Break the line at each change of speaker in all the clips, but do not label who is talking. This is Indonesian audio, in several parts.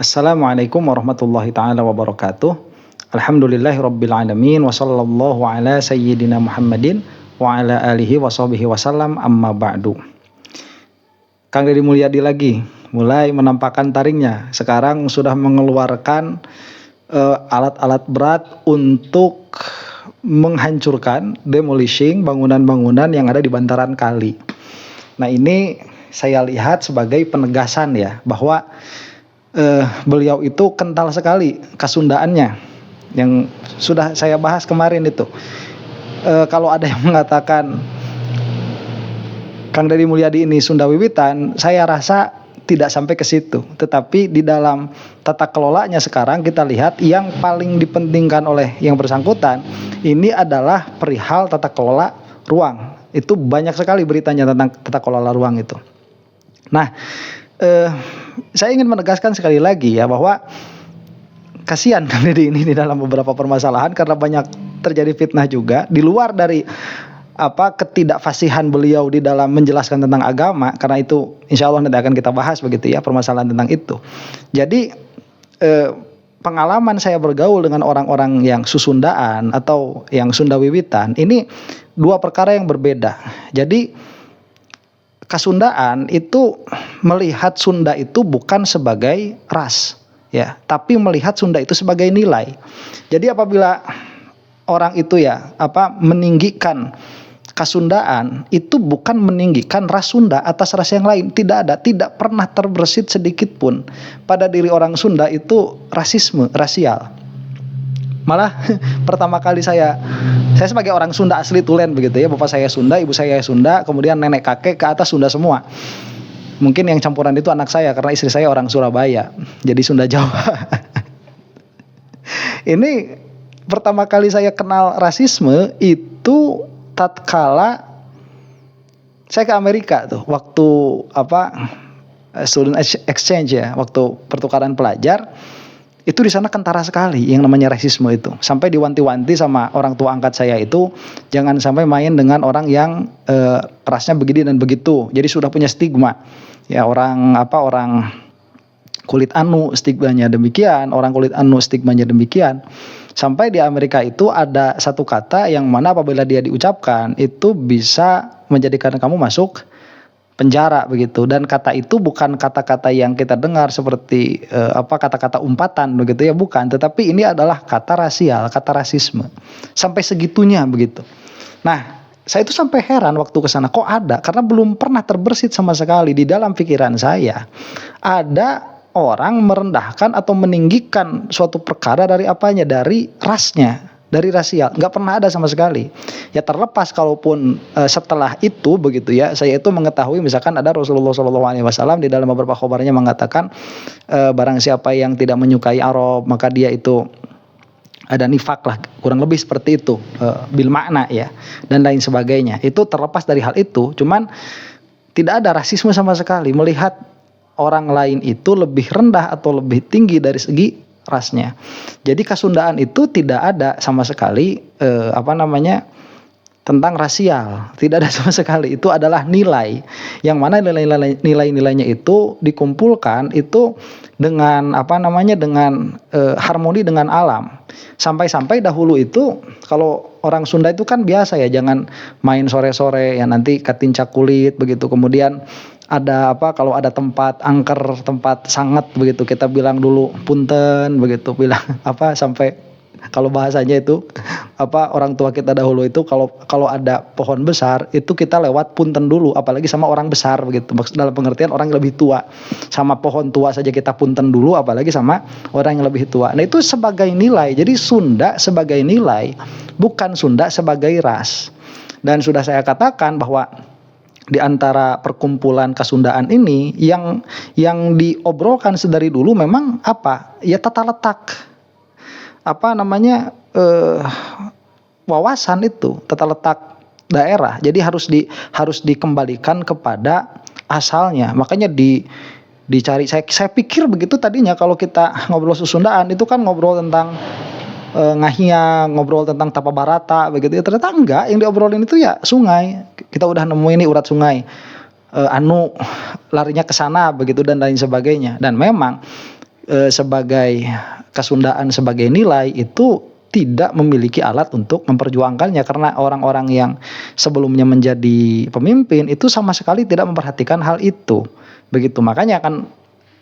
Assalamualaikum warahmatullahi taala wabarakatuh. Alhamdulillahirabbil alamin wa sallallahu ala sayyidina Muhammadin wa ala alihi washabihi wasallam amma ba'du. Kang Deddy Mulyadi lagi mulai menampakkan taringnya. Sekarang sudah mengeluarkan alat-alat berat untuk menghancurkan, demolishing bangunan-bangunan yang ada di bantaran kali. Nah, ini saya lihat sebagai penegasan ya bahwa beliau itu kental sekali kesundaannya yang sudah saya bahas kemarin itu. Kalau ada yang mengatakan Kang Deddy Mulyadi ini Sunda wiwitan, saya rasa tidak sampai ke situ. Tetapi di dalam tata kelolanya sekarang kita lihat yang paling dipentingkan oleh yang bersangkutan ini adalah perihal tata kelola ruang. Itu banyak sekali beritanya tentang tata kelola ruang itu. Nah, saya ingin menegaskan sekali lagi ya bahwa kasihan Kang Deddy ini di dalam beberapa permasalahan karena banyak terjadi fitnah juga di luar dari ketidakfasihan beliau di dalam menjelaskan tentang agama, karena itu insya Allah nanti akan kita bahas begitu ya permasalahan tentang itu. Jadi pengalaman saya bergaul dengan orang-orang yang susundaan atau yang Sunda wiwitan ini dua perkara yang berbeda. Jadi Kasundaan itu melihat Sunda itu bukan sebagai ras, ya, tapi melihat Sunda itu sebagai nilai. Jadi apabila orang itu meninggikan Kasundaan, itu bukan meninggikan ras Sunda atas ras yang lain. Tidak pernah terbersit sedikit pun pada diri orang Sunda itu rasisme, rasial. Malah pertama kali saya sebagai orang Sunda asli Tulen begitu ya, bapak saya Sunda, ibu saya Sunda, kemudian nenek kakek ke atas Sunda semua. Mungkin yang campuran itu anak saya karena istri saya orang Surabaya, jadi Sunda Jawa. Ini pertama kali saya kenal rasisme itu tatkala saya ke Amerika tuh, waktu student exchange ya, waktu pertukaran pelajar. Itu di sana kentara sekali yang namanya rasisme itu. Sampai diwanti-wanti sama orang tua angkat saya itu jangan sampai main dengan orang yang rasnya begini dan begitu. Jadi sudah punya stigma. Ya orang kulit anu stigmanya demikian, orang kulit anu stigmanya demikian. Sampai di Amerika itu ada satu kata yang mana apabila dia diucapkan itu bisa menjadikan kamu masuk penjara begitu, dan kata itu bukan kata-kata yang kita dengar seperti kata-kata umpatan begitu ya, bukan, tetapi ini adalah kata rasial, kata rasisme. Sampai segitunya begitu. Nah, saya itu sampai heran waktu ke sana kok ada, karena belum pernah terbersit sama sekali di dalam pikiran saya ada orang merendahkan atau meninggikan suatu perkara dari dari rasnya, dari rasial, nggak pernah ada sama sekali. Ya terlepas kalaupun setelah itu begitu ya, saya itu mengetahui misalkan ada Rasulullah SAW di dalam beberapa khabarnya mengatakan barang siapa yang tidak menyukai Arab maka dia itu ada nifak lah, kurang lebih seperti itu bil makna ya, dan lain sebagainya. Itu terlepas dari hal itu, cuman tidak ada rasisme sama sekali melihat orang lain itu lebih rendah atau lebih tinggi dari segi rasnya. Jadi Kasundaan itu tidak ada sama sekali tentang rasial, tidak ada sama sekali. Itu adalah nilai yang mana nilai-nilainya itu dikumpulkan itu dengan dengan harmoni dengan alam. Sampai-sampai dahulu itu kalau orang Sunda itu kan biasa ya, jangan main sore-sore ya, nanti katincak kulit begitu. Kemudian ada kalau ada tempat angker, tempat sangat begitu, kita bilang dulu punten begitu, bilang sampai kalau bahasanya itu orang tua kita dahulu itu kalau ada pohon besar itu kita lewat punten dulu, apalagi sama orang besar begitu, maksud dalam pengertian orang yang lebih tua. Sama pohon tua saja kita punten dulu, apalagi sama orang yang lebih tua. Nah, itu sebagai nilai. Jadi Sunda sebagai nilai, bukan Sunda sebagai ras. Dan sudah saya katakan bahwa di antara perkumpulan Kasundaan ini yang diobrolkan sedari dulu memang ya tata letak wawasan itu, tata letak daerah. Jadi harus dikembalikan kepada asalnya. Makanya dicari, saya pikir begitu tadinya kalau kita ngobrol Susundaan itu kan ngobrol tentang Ngahia, ngobrol tentang Tapa Barata begitu ya. Ternyata enggak, yang diobrolin itu ya sungai. Kita udah nemu ini urat sungai, larinya ke sana begitu dan lain sebagainya. Dan memang sebagai kesundaan sebagai nilai itu tidak memiliki alat untuk memperjuangkannya, karena orang-orang yang sebelumnya menjadi pemimpin itu sama sekali tidak memperhatikan hal itu. Begitu, makanya kan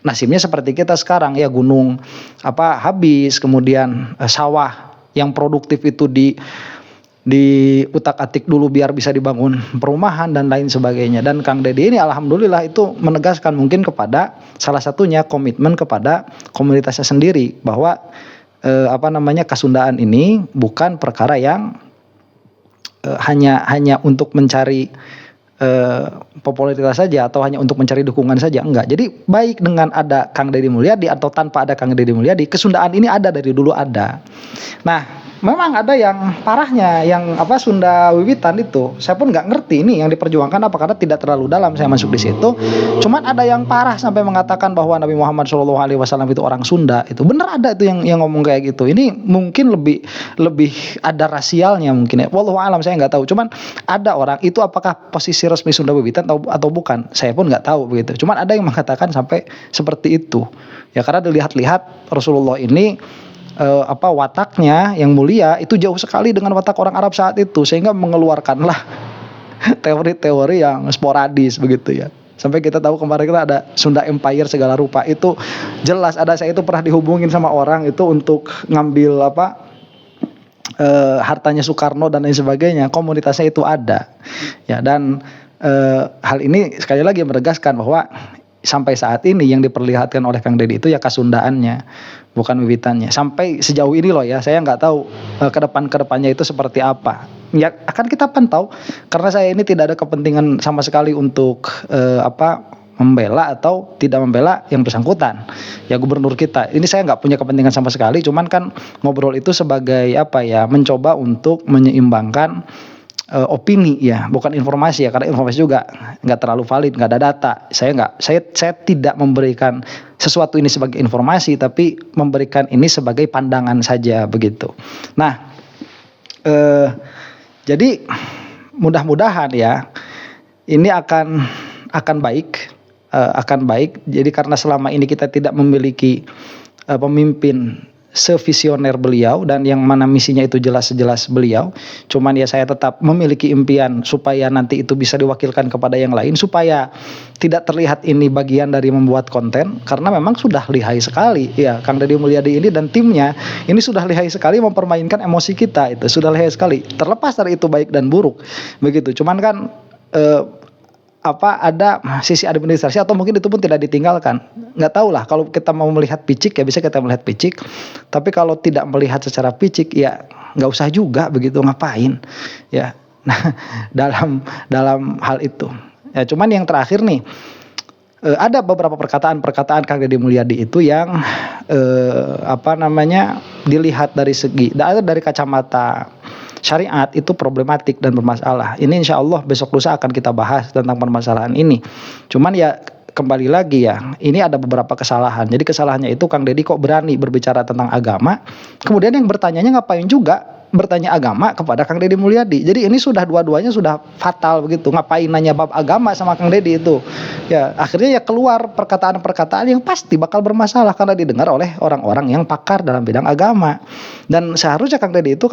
nasibnya seperti kita sekarang ya, gunung habis, kemudian sawah yang produktif itu diutak-atik dulu biar bisa dibangun perumahan dan lain sebagainya. Dan Kang Deddy ini alhamdulillah itu menegaskan mungkin kepada salah satunya komitmen kepada komunitasnya sendiri bahwa kesundaan ini bukan perkara yang hanya untuk mencari popularitas saja atau hanya untuk mencari dukungan saja, enggak. Jadi baik dengan ada Kang Deddy Mulyadi atau tanpa ada Kang Deddy Mulyadi, kesundaan ini ada dari dulu ada. Nah, memang ada yang parahnya, yang Sunda Wiwitan itu. Saya pun nggak ngerti ini yang diperjuangkan apa, karena tidak terlalu dalam saya masuk di situ. Cuman ada yang parah sampai mengatakan bahwa Nabi Muhammad SAW itu orang Sunda. Itu bener ada itu yang ngomong kayak gitu. Ini mungkin lebih ada rasialnya mungkin ya. Wallahu alam, saya nggak tahu. Cuman ada orang itu, apakah posisi resmi Sunda Wiwitan atau bukan? Saya pun nggak tahu begitu. Cuman ada yang mengatakan sampai seperti itu. Ya karena dilihat-lihat Rasulullah ini wataknya yang mulia itu jauh sekali dengan watak orang Arab saat itu, sehingga mengeluarkanlah teori-teori yang sporadis begitu ya. Sampai kita tahu kemarin kita ada Sunda Empire segala rupa, itu jelas ada. Saya itu pernah dihubungin sama orang itu untuk ngambil hartanya Soekarno dan lain sebagainya. Komunitasnya itu ada ya. Dan hal ini sekali lagi menegaskan bahwa sampai saat ini yang diperlihatkan oleh Kang Deddy itu ya kesundaannya, bukan wiwitannya. Sampai sejauh ini loh ya, saya nggak tahu kedepannya itu seperti apa. Ya akan kita pantau, karena saya ini tidak ada kepentingan sama sekali untuk membela atau tidak membela yang bersangkutan. Ya gubernur kita, ini saya nggak punya kepentingan sama sekali. Cuman kan ngobrol itu sebagai mencoba untuk menyeimbangkan opini ya, bukan informasi ya, karena informasi juga nggak terlalu valid, nggak ada data. Saya tidak memberikan sesuatu ini sebagai informasi, tapi memberikan ini sebagai pandangan saja begitu. Nah, jadi mudah-mudahan ya ini akan baik. Jadi karena selama ini kita tidak memiliki pemimpin sevisioner beliau dan yang mana misinya itu jelas-jelas beliau. Cuman ya saya tetap memiliki impian supaya nanti itu bisa diwakilkan kepada yang lain, supaya tidak terlihat ini bagian dari membuat konten, karena memang sudah lihai sekali ya Kang Deddy Mulyadi ini dan timnya ini sudah lihai sekali mempermainkan emosi kita, itu sudah lihai sekali. Terlepas dari itu baik dan buruk begitu. Cuman kan ada sisi administrasi atau mungkin itu pun tidak ditinggalkan. Nggak tahu lah, kalau kita mau melihat picik ya bisa kita melihat picik, tapi kalau tidak melihat secara picik ya nggak usah juga begitu, ngapain ya. Nah dalam hal itu ya. Cuman yang terakhir nih, ada beberapa perkataan Kang Deddy Mulyadi itu yang dilihat dari kacamata syariat itu problematik dan bermasalah. Ini insya Allah besok lusa akan kita bahas tentang permasalahan ini. Cuman ya kembali lagi ya, ini ada beberapa kesalahan. Jadi kesalahannya itu Kang Deddy kok berani berbicara tentang agama, kemudian yang bertanyanya ngapain juga bertanya agama kepada Kang Deddy Mulyadi. Jadi ini sudah dua-duanya sudah fatal begitu. Ngapain nanya bab agama sama Kang Deddy itu? Ya akhirnya ya keluar perkataan-perkataan yang pasti bakal bermasalah karena didengar oleh orang-orang yang pakar dalam bidang agama. Dan seharusnya Kang Deddy itu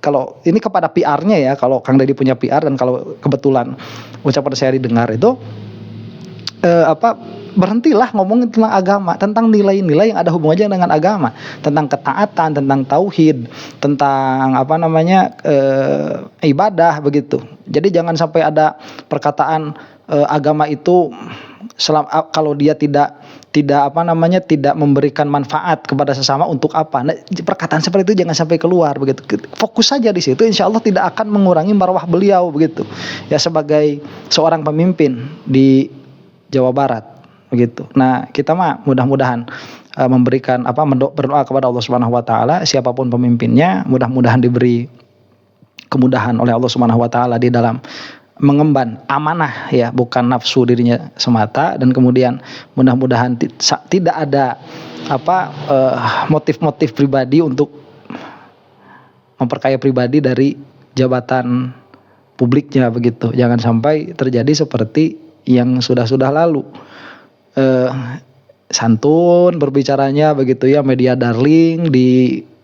kalau ini kepada PR-nya ya, kalau Kang Deddy punya PR dan kalau kebetulan ucapan saya didengar itu berhentilah ngomongin tentang agama, tentang nilai-nilai yang ada hubungannya dengan agama, tentang ketaatan, tentang tauhid, tentang ibadah begitu. Jadi jangan sampai ada perkataan agama itu kalau dia tidak memberikan manfaat kepada sesama untuk apa. Nah, perkataan seperti itu jangan sampai keluar begitu. Fokus saja di situ, insya Allah tidak akan mengurangi marwah beliau begitu. Ya sebagai seorang pemimpin di Jawa Barat begitu. Nah, kita mah mudah-mudahan memberikan berdoa kepada Allah Subhanahu wa taala, siapapun pemimpinnya, mudah-mudahan diberi kemudahan oleh Allah Subhanahu wa taala di dalam mengemban amanah ya, bukan nafsu dirinya semata, dan kemudian mudah-mudahan tidak ada motif-motif pribadi untuk memperkaya pribadi dari jabatan publiknya begitu. Jangan sampai terjadi seperti yang sudah lalu. santun berbicaranya begitu ya, media darling,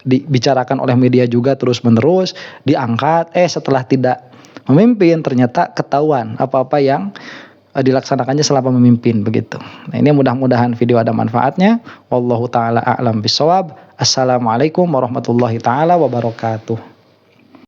dibicarakan oleh media juga terus-menerus, diangkat, setelah tidak memimpin ternyata ketahuan apa-apa yang dilaksanakannya selama memimpin begitu. Nah, ini mudah-mudahan video ada manfaatnya. Wallahu taala a'lam bishawab. Assalamualaikum warahmatullahi taala wabarakatuh.